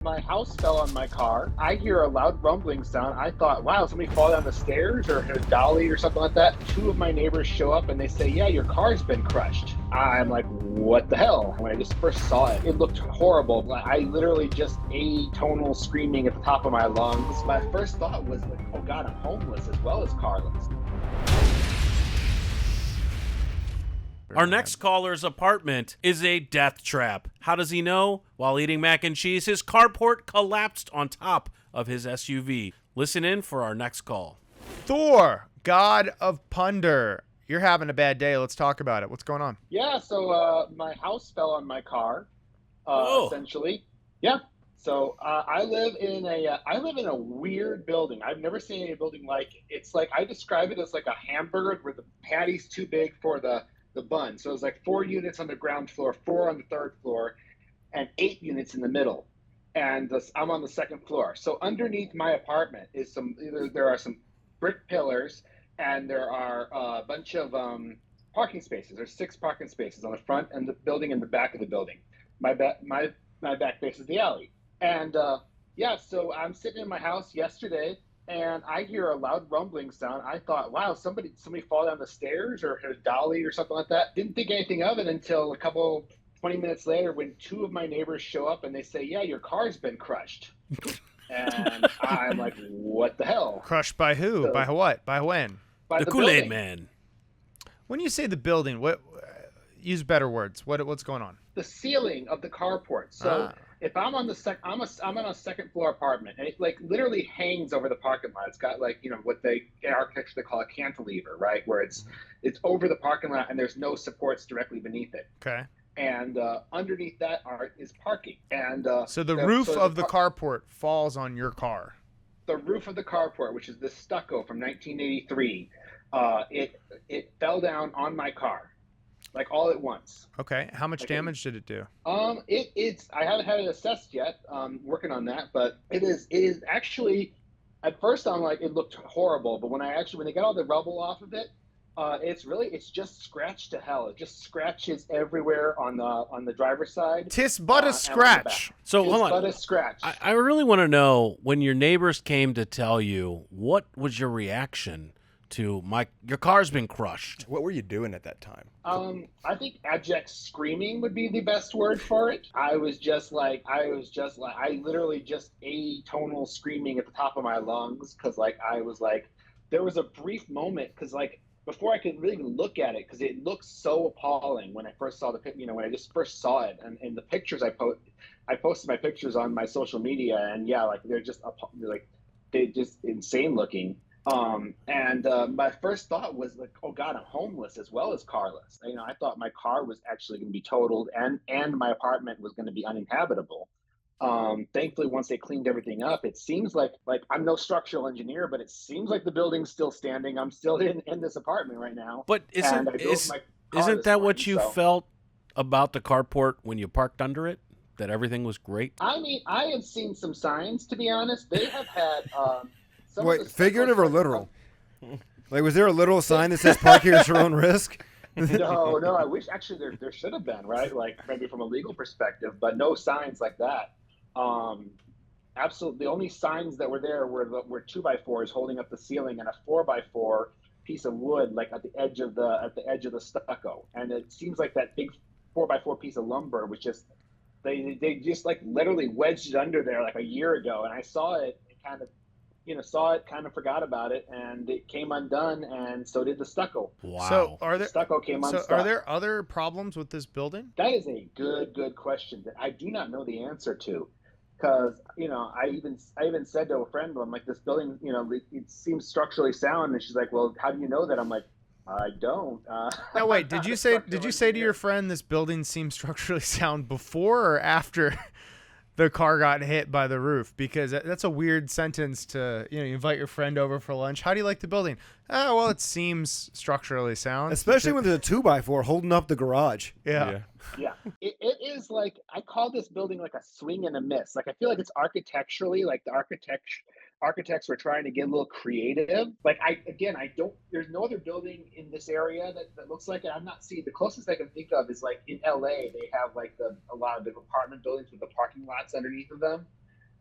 My house fell on my car. I hear a loud rumbling sound. I thought, wow, somebody fall down the stairs or hit a dolly or something like that. Two of my neighbors show up and they say, yeah, your car's been crushed. I'm like, what the hell? When I just first saw it, it looked horrible. I literally just atonal screaming at the top of my lungs. My first thought was like, oh God, I'm homeless as well as carless. Our next caller's apartment is a death trap. How does he know? While eating mac and cheese, his carport collapsed on top of his SUV. Listen in for our next call. Thor, god of Punder. You're having a bad day. Let's talk about it. What's going on? Yeah, so my house fell on my car, essentially. Yeah. So I live in a weird building. I've never seen any building like it. It's like I describe it as like a hamburger where the patty's too big for the bun. So it's like 4 units on the ground floor, 4 on the third floor, and 8 units in the middle. And I'm on the second floor. So underneath my apartment is there are some brick pillars, and there are a bunch of parking spaces. There's 6 parking spaces on the front and the building and the back of the building. My back faces the alley. And yeah, so I'm sitting in my house yesterday, and I hear a loud rumbling sound. I thought, wow, somebody fall down the stairs or hit a dolly or something like that. Didn't think anything of it until 20 minutes later when 2 of my neighbors show up and they say, yeah, your car's been crushed. And I'm like, what the hell? Crushed by who? So, by what? By when? By The Kool-Aid Man. When you say the building, what? Use better words. What's going on? The ceiling of the carport. So if I'm on the I'm on a second floor apartment, and it like literally hangs over the parking lot. It's got like, you know, what in architecture they call a cantilever, right? Where it's over the parking lot and there's no supports directly beneath it. Okay. And underneath that is parking. And so the roof of the carport falls on your car. The roof of the carport, which is this stucco from 1983, it fell down on my car. Like all at once. Okay. How much damage did it do? It's I haven't had it assessed yet. Working on that, but it is actually. At first, I'm like, it looked horrible, but when they got all the rubble off of it, it's just scratched to hell. It just scratches everywhere on the driver's side. Tis but a scratch. So hold on. But a scratch. I really want to know, when your neighbors came to tell you, what was your reaction to your car's been crushed? What were you doing at that time? I think abject screaming would be the best word for it. I literally just atonal screaming at the top of my lungs, because there was a brief moment, because before I could really look at it, because it looked so appalling when I first saw when I just first saw it, and the pictures I posted my pictures on my social media, and yeah, they're just insane looking. My first thought was like, oh God, I'm homeless as well as carless. I thought my car was actually going to be totaled and my apartment was going to be uninhabitable. Thankfully, once they cleaned everything up, it seems like I'm no structural engineer, but it seems like the building's still standing. I'm still in this apartment right now. But isn't that what you felt about the carport when you parked under it? That everything was great? I mean, I have seen some signs, to be honest. They have had Wait, figurative or literal? Like, was there a literal sign that says "Park here at your own risk"? No. I wish actually there should have been, right? Like maybe from a legal perspective, but no signs like that. Absolutely, the only signs that were there were 2x4s holding up the ceiling and a 4x4 piece of wood, like at the edge of the stucco. And it seems like that big 4x4 piece of lumber was just they just like literally wedged it under there like a year ago, and I saw it kind of forgot about it, and it came undone, and so did the stucco. Wow. So the stucco came unstuck. So are there other problems with this building? That is a good question that I do not know the answer to, because I even said to a friend, I'm like, this building, it seems structurally sound, and she's like, well, how do you know that? I'm like, I don't. No, wait. Did you say to your friend this building seems structurally sound before or after the car got hit by the roof? Because that's a weird sentence to, you invite your friend over for lunch. How do you like the building? Oh, well, it seems structurally sound. Especially when there's a 2x4 holding up the garage. Yeah. Yeah. It is like, I call this building like a swing and a miss. Like, I feel like it's architecturally, like the architects were trying to get a little creative. Like, there's no other building in this area that looks like it. I'm not seeing, the closest I can think of is like in LA, they have like a lot of the apartment buildings with the parking lots underneath of them.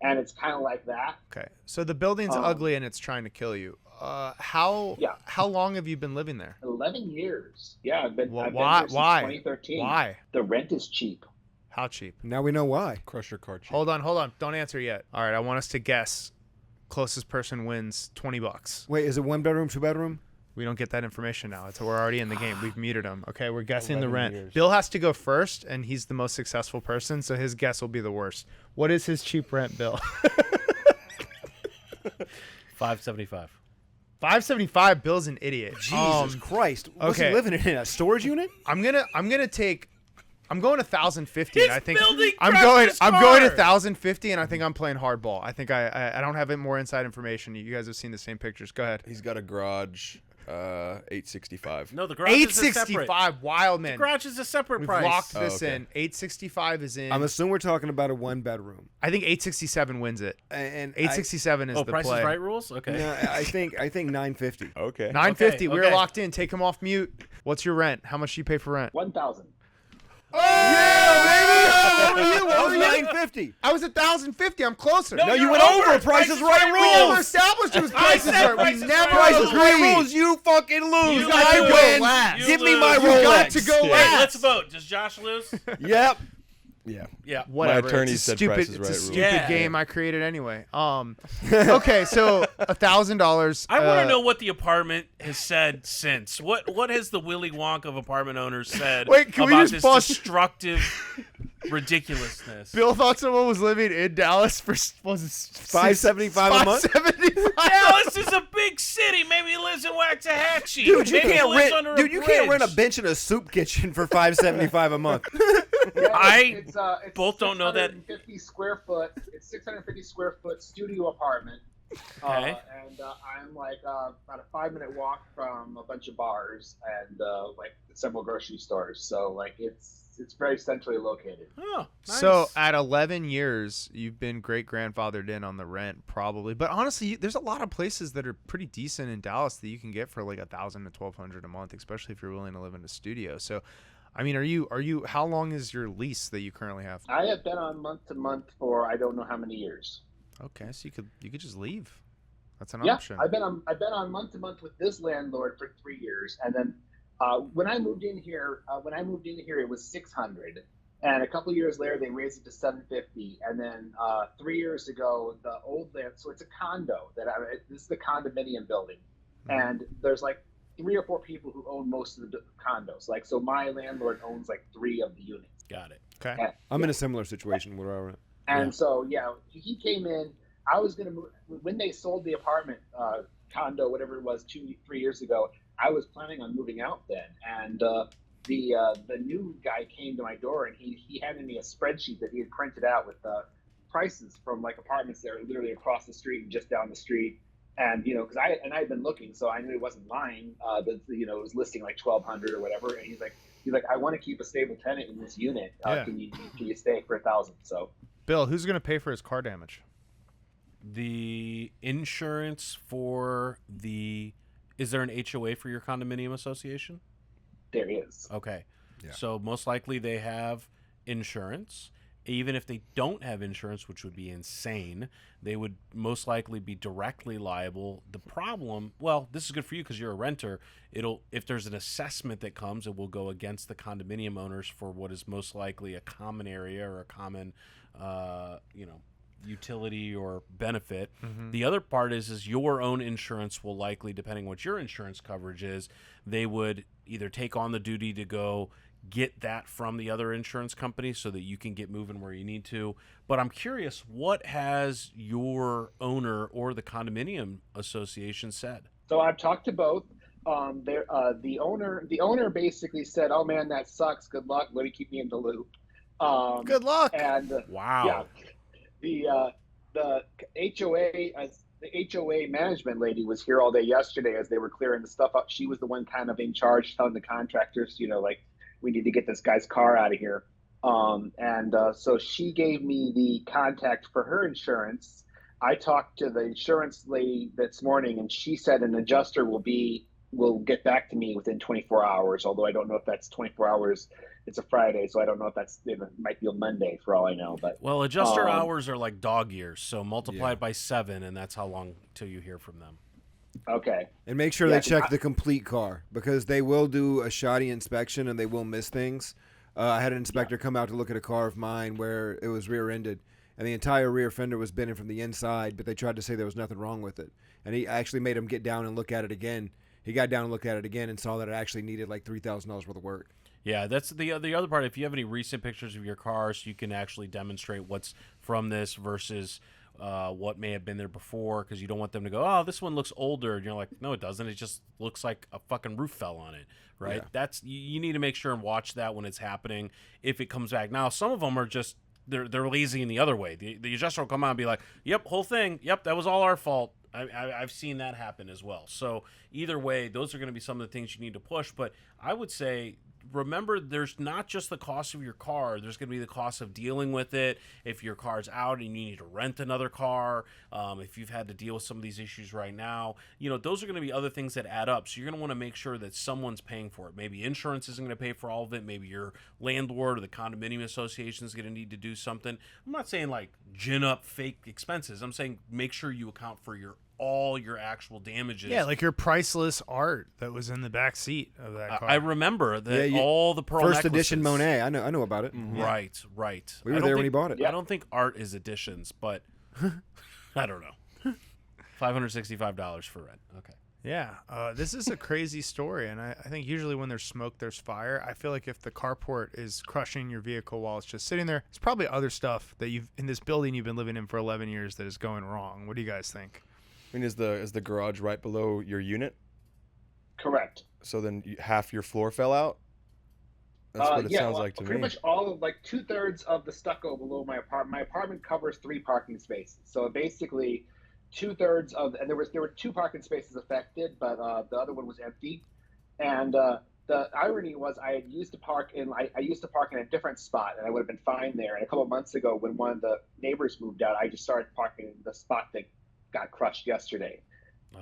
and it's kind of like that. Okay, so the building's ugly and it's trying to kill you. How long have you been living there? 11 years. Yeah, I've been, Well, I've why? been here since Why? 2013. Why? The rent is cheap. How cheap? Now we know why. Crush your card cheap. Hold on. Don't answer yet. All right, I want us to guess. Closest person wins $20. Wait, is it 1 bedroom, 2 bedroom? We don't get that information now. We're already in the game. We've muted him. Okay, we're guessing the 11 rent. years. Bill has to go first, and he's the most successful person, so his guess will be the worst. What is his cheap rent, Bill? $575. $575. Bill's an idiot. Jesus Christ! What's okay. he living in a storage unit? I'm going $1,050. And I think building I'm crashed going his I'm going car. $1,050, and I think I'm playing hardball. I think I don't have any more inside information. You guys have seen the same pictures. Go ahead. He's got a garage, 865. No, the garage is a separate. $865. Wild man. The garage is a separate We've price. locked this okay. in. $865 is in. I'm assuming we're talking about a 1 bedroom. I think $867 wins it. And $867 is the Price play. is Right rules? Okay. No, I think $950. Okay. $950. We're okay. locked in. Take him off mute. What's your rent? How much do you pay for rent? 1,000. Yeah, baby! What That were was you? $950. I was $1,050. I'm closer. No, you you're went over. over. Price is Price is Right Right We never rules. established it was prices said right. Price We is never Right. Price is Right agreed. rules. You fucking lose. You got I to go win. last. Give You me my lose. Rolex. You got to go Hey, last. let's vote. Does Josh lose? Yep. Yeah. Yeah. Whatever. attorney it's a said stupid, Price is it's a Right stupid rules. Yeah. game I created anyway. Okay, so $1,000. I want to know what the apartment has said since. What has the Willy Wonka of apartment owners said Wait, can we about just this pause? destructive ridiculousness? Bill thought someone was living in Dallas for was it $575 a month? $575. Dallas is a big city. Maybe he lives in Waxahachie. Dude, you Maybe he can't lives rent. under Dude, a you can't rent a bridge. bench in a soup kitchen for $575 a month. I It's both don't know that. 650 square foot. It's 650 square foot studio apartment. Okay. And I'm like about a 5-minute walk from a bunch of bars and like several grocery stores. So like it's very centrally located. Oh, nice. So at 11 years, you've been great-grandfathered in on the rent, probably. But honestly, there's a lot of places that are pretty decent in Dallas that you can get for like $1,000 to $1,200 a month, especially if you're willing to live in a studio. So, I mean, are you? How long is your lease that you currently have? I have been on month to month for I don't know how many years. Okay, so you could just leave. That's an Yeah, option. I've been on month to month with this landlord for 3 years, and then when I moved in here, it was 600, and a couple years later they raised it to 750, and then 3 years ago the old land. So it's a condo this is the condominium building, and there's like 3 or 4 people who own most of the condos. Like so, my landlord owns like 3 of the units. Got it. Okay. And, I'm in a similar situation where I rent. And so, yeah, he came in. I was going to move when they sold the apartment, condo, whatever it was, 2-3 years ago. I was planning on moving out then. And the new guy came to my door and he handed me a spreadsheet that he had printed out with prices from like apartments that are literally across the street and just down the street. And, you know, because I had been looking, so I knew it wasn't lying. But, you know, it was listing like 1,200 or whatever. And he's like, I want to keep a stable tenant in this unit. Yeah. Can you stay for 1,000? So. Bill, who's going to pay for his car damage? The insurance for is there an HOA for your condominium association? There is. Okay. Yeah. So most likely they have insurance. Even if they don't have insurance, which would be insane, they would most likely be directly liable. The problem, well, this is good for you because you're a renter. If there's an assessment that comes, it will go against the condominium owners for what is most likely a common area or a common, utility or benefit. Mm-hmm. The other part is your own insurance will likely, depending what your insurance coverage is, they would either take on the duty to go get that from the other insurance company so that you can get moving where you need to. But I'm curious, what has your owner or the condominium association said? So I've talked to both. The owner basically said, "Oh man, that sucks. Good luck. Let me keep me in the loop." Good luck. And Wow. yeah, the HOA management lady was here all day yesterday as they were clearing the stuff up. She was the one kind of in charge, telling the contractors, like, we need to get this guy's car out of here. So she gave me the contact for her insurance. I talked to the insurance lady this morning, and she said an adjuster will get back to me within 24 hours, although I don't know if that's 24 hours It's a Friday, so I don't know if it might be a Monday for all I know. But well, adjuster hours are like dog years, so multiply it by 7, and that's how long till you hear from them. Okay. And make sure they check the complete car, because they will do a shoddy inspection and they will miss things. I had an inspector come out to look at a car of mine where it was rear-ended, and the entire rear fender was bending from the inside, but they tried to say there was nothing wrong with it. And he actually made him get down and look at it again. He got down and looked at it again and saw that it actually needed like $3,000 worth of work. Yeah, that's the other part. If you have any recent pictures of your car, so you can actually demonstrate what's from this versus what may have been there before, because you don't want them to go, oh, this one looks older. And you're like, no, it doesn't. It just looks like a fucking roof fell on it, right? Yeah. That's you need to make sure and watch that when it's happening if it comes back. Now, some of them are just they're lazy in the other way. The adjuster will come out and be like, yep, whole thing. Yep, that was all our fault. I've seen that happen as well. So either way, those are going to be some of the things you need to push. But I would say, remember, there's not just the cost of your car. There's going to be the cost of dealing with it. If your car's out and you need to rent another car, if you've had to deal with some of these issues right now, those are going to be other things that add up. So you're going to want to make sure that someone's paying for it. Maybe insurance isn't going to pay for all of it. Maybe your landlord or the condominium association is going to need to do something. I'm not saying like gin up fake expenses. I'm saying make sure you account for all your actual damages. Yeah, like your priceless art that was in the back seat of that car. I remember that all the pearl first necklaces. Edition Monet. I know about it. Mm-hmm. Right. We were there when he bought it. I don't think art is editions, but I don't know. $565 for rent. Okay. Yeah, this is a crazy story, and I think usually when there's smoke, there's fire. I feel like if the carport is crushing your vehicle while it's just sitting there, it's probably other stuff that in this building you've been living in for 11 years that is going wrong. What do you guys think? I mean, is the garage right below your unit? Correct. So then half your floor fell out? That's what it sounds like to pretty me. much all of 2/3 of the stucco below my apartment. My apartment covers 3 parking spaces. So basically 2/3 of, and there were 2 parking spaces affected, but the other one was empty. And the irony was I used to park in a different spot, and I would have been fine there. And a couple of months ago, when one of the neighbors moved out, I just started parking in the spot that got crushed yesterday.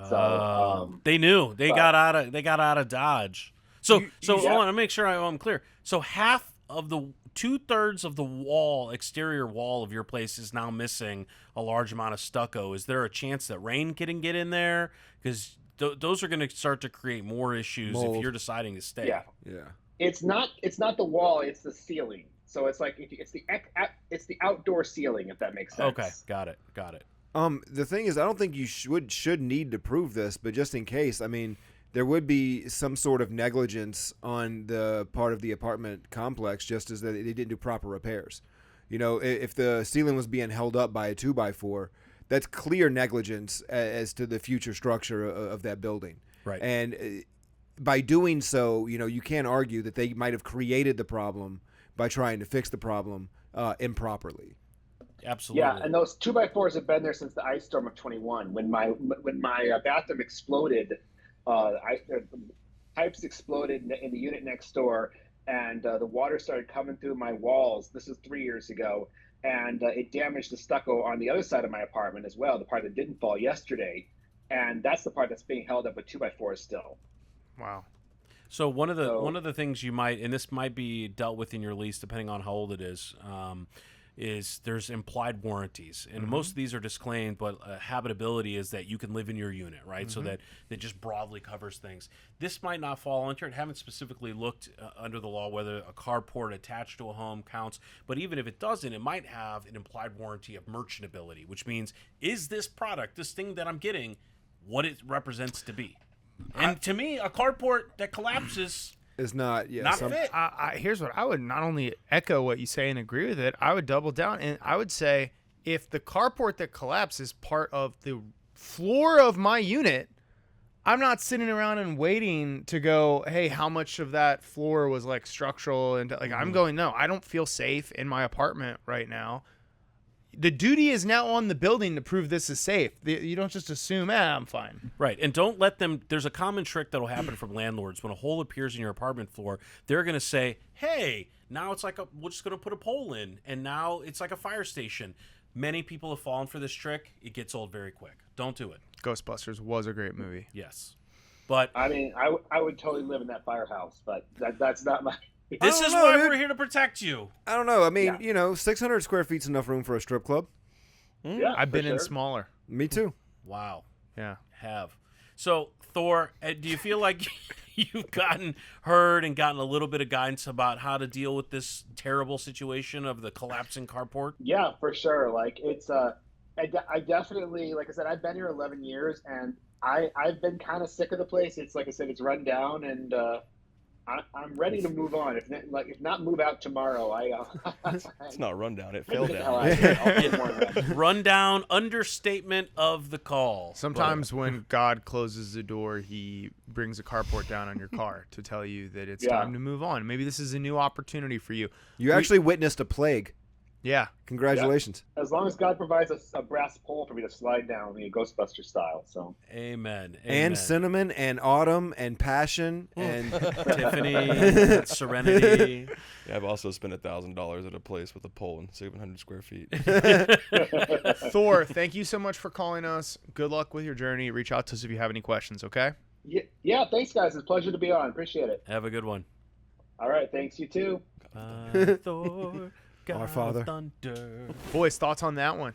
So they knew they got out of Dodge. So I want to make sure I'm clear. So half of the 2/3 of the exterior wall of your place is now missing a large amount of stucco. Is there a chance that rain can get in there? Because those are going to start to create more issues if you're deciding to stay. Yeah. It's not the wall; it's the ceiling. So it's like it's the outdoor ceiling, if that makes sense. Okay, got it. The thing is, I don't think you should need to prove this, but just in case, I mean, there would be some sort of negligence on the part of the apartment complex, just as that they didn't do proper repairs. If the ceiling was being held up by a 2x4, that's clear negligence as to the future structure of that building. Right. And by doing so, you can't argue that they might have created the problem by trying to fix the problem improperly. Absolutely. Yeah, and those 2x4s have been there since the ice storm of 21. When my bathroom exploded, the pipes exploded in the unit next door, and the water started coming through my walls. This is 3 years ago, and it damaged the stucco on the other side of my apartment as well, the part that didn't fall yesterday, and that's the part that's being held up with 2x4s still. Wow. So one of the things you might, and this might be dealt with in your lease depending on how old it is there's implied warranties, and most of these are disclaimed, but habitability is that you can live in your unit, right? So that just broadly covers things. This might not fall under it. Haven't specifically looked under the law whether a carport attached to a home counts, but even if it doesn't, it might have an implied warranty of merchantability, which means, is this product, this thing that I'm getting, what it represents to be? And to me, a carport that collapses is not fit. Here's what I would not only echo what you say and agree with it, I would double down, and I would say if the carport that collapses is part of the floor of my unit, I'm not sitting around and waiting to go, hey, how much of that floor was like structural, and like I'm going, no, I don't feel safe in my apartment right now. The duty is now on the building to prove this is safe. You don't just assume, I'm fine. Right, and don't let them. There's a common trick that'll happen from landlords. When a hole appears in your apartment floor, they're going to say, hey, now it's like we're just going to put a pole in, and now it's like a fire station. Many people have fallen for this trick. It gets old very quick. Don't do it. Ghostbusters was a great movie. Yes. But I mean, I would totally live in that firehouse, but that's not my... This is why we're here to protect you. I don't know. I mean, 600 square feet's enough room for a strip club. Yeah, I've been in smaller. Me too. Wow. Yeah. So, Thor, do you feel like you've heard and gotten a little bit of guidance about how to deal with this terrible situation of the collapsing carport? Yeah, for sure. Like it's I definitely, like I said, I've been here 11 years and I've been kind of sick of the place. It's like I said, it's run down, and I'm ready to move on. If not move out tomorrow, It's not run down. It fell down. I'll get more rent. Rundown, understatement of the call. Sometimes when God closes the door, he brings a carport down on your car to tell you that it's time to move on. Maybe this is a new opportunity for you. You actually witnessed a plague. Yeah. Congratulations. Yeah. As long as God provides a brass pole for me to slide down, Ghostbuster style. So. Amen. And cinnamon and autumn and passion and Tiffany, serenity. Yeah, I've also spent $1,000 at a place with a pole and 700 square feet. Thor, thank you so much for calling us. Good luck with your journey. Reach out to us if you have any questions, okay? Yeah, thanks, guys. It's a pleasure to be on. Appreciate it. Have a good one. All right, thanks. You too. Thor, God Our Father. of Thunder. Boys, thoughts on that one?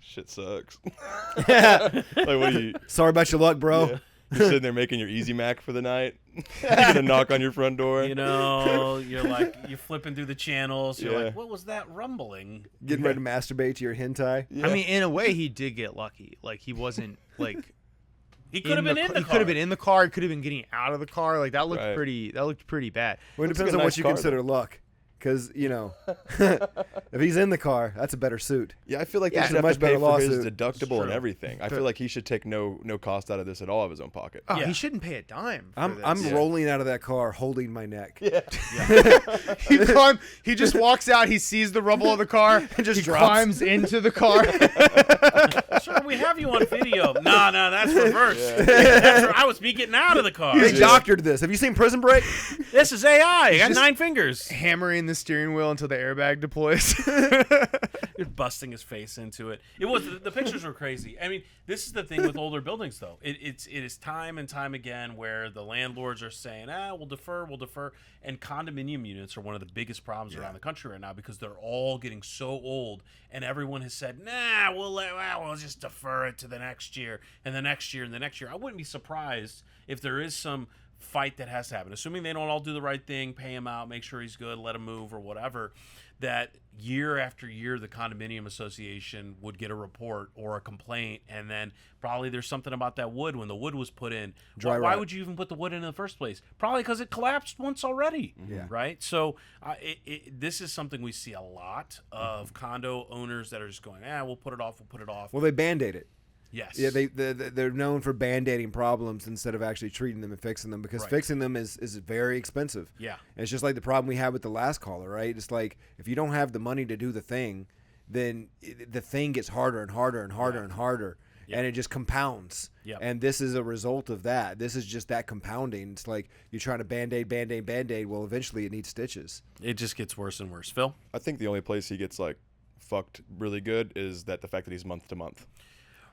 Shit sucks. Like, what are you? sorry about your luck, bro. Yeah. You're sitting there making your Easy Mac for the night. You get a knock on your front door. You're flipping through the channels. You're like, what was that rumbling? Getting ready to masturbate to your hentai. Yeah. I mean, in a way, he did get lucky. Like, he wasn't, like... He could have been in the car. He could have been in the car. He could have been getting out of the car. Like, that looked Right. pretty bad. Well, it Looks depends like a on what nice you car, consider luck. Because, if he's in the car, that's a better suit. Yeah, I feel like Yeah, he it's should a have much to pay better for his lawsuit. deductible and True. everything. I feel like he should take no cost out of this at all of his own pocket. Oh, Yeah. he shouldn't pay a dime for I'm this. rolling out of that car holding my neck. Yeah. He just walks out. He sees the rubble of the car. And just he drops. climbs into the car. Sir, we have you on video. No, that's reverse. I was me getting out of the car. They doctored this. Have you seen Prison Break? This is AI. I got just- 9 fingers. Hammering the steering wheel until the airbag deploys. You're busting his face into it. It was the pictures were crazy. I mean, this is the thing with older buildings, though. It is time and time again where the landlords are saying, we'll defer, and condominium units are one of the biggest problems around the country right now because they're all getting so old, and everyone has said, we'll just defer it to the next year, and the next year, and the next year. I wouldn't be surprised if there is some fight that has to happen, assuming they don't all do the right thing, pay him out, make sure he's good, let him move or whatever, that year after year the condominium association would get a report or a complaint, and then probably there's something about that wood when the wood was put in. Dry Why rot. would you even put the wood in the first place? Probably because it collapsed once already. Yeah. Right? So this is something we see a lot of condo owners that are just going, we'll put it off. Well, they Band-Aid it. Yes. Yeah, they're known for Band-Aiding problems instead of actually treating them and fixing them, because fixing them is very expensive. Yeah. And it's just like the problem we had with the last caller, right? It's like if you don't have the money to do the thing, then the thing gets harder and harder and harder and harder, and it just compounds. Yep. And this is a result of that. This is just that compounding. It's like you're trying to Band-Aid. Well, eventually it needs stitches. It just gets worse and worse. Phil? I think the only place he gets like fucked really good is that the fact that he's month to month.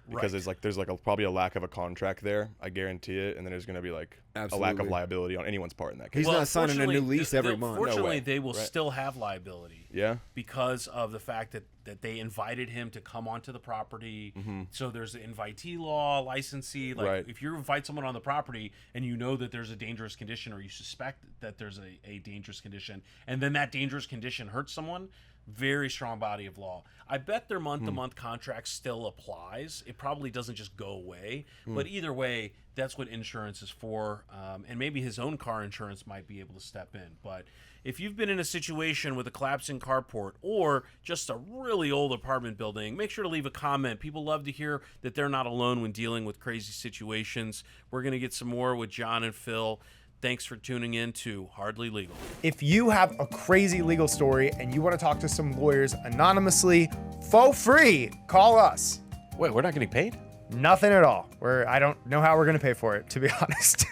Because there's probably a lack of a contract there. I guarantee it. And then there's going to be like a lack of Absolutely. liability on anyone's part in that case. He's not signing a new fortunately, lease every month. Fortunately, No way. they will Right. still have liability. Yeah. Because of the fact that they invited him to come onto the property. So there's the invitee law, licensee. Like Right. if you invite someone on the property and you know that there's a dangerous condition, or you suspect that there's a dangerous condition, and then that dangerous condition hurts someone, very strong body of law. I bet their month-to-month contract still applies. It probably doesn't just go away. But either way, that's what insurance is for. And maybe his own car insurance might be able to step in. But if you've been in a situation with a collapsing carport or just a really old apartment building, make sure to leave a comment. People love to hear that they're not alone when dealing with crazy situations. We're going to get some more with Jon and Phil. Thanks for tuning in to Hardly Legal. If you have a crazy legal story and you want to talk to some lawyers anonymously, for free, call us. Wait, we're not getting paid? Nothing at all. I don't know how we're going to pay for it, to be honest.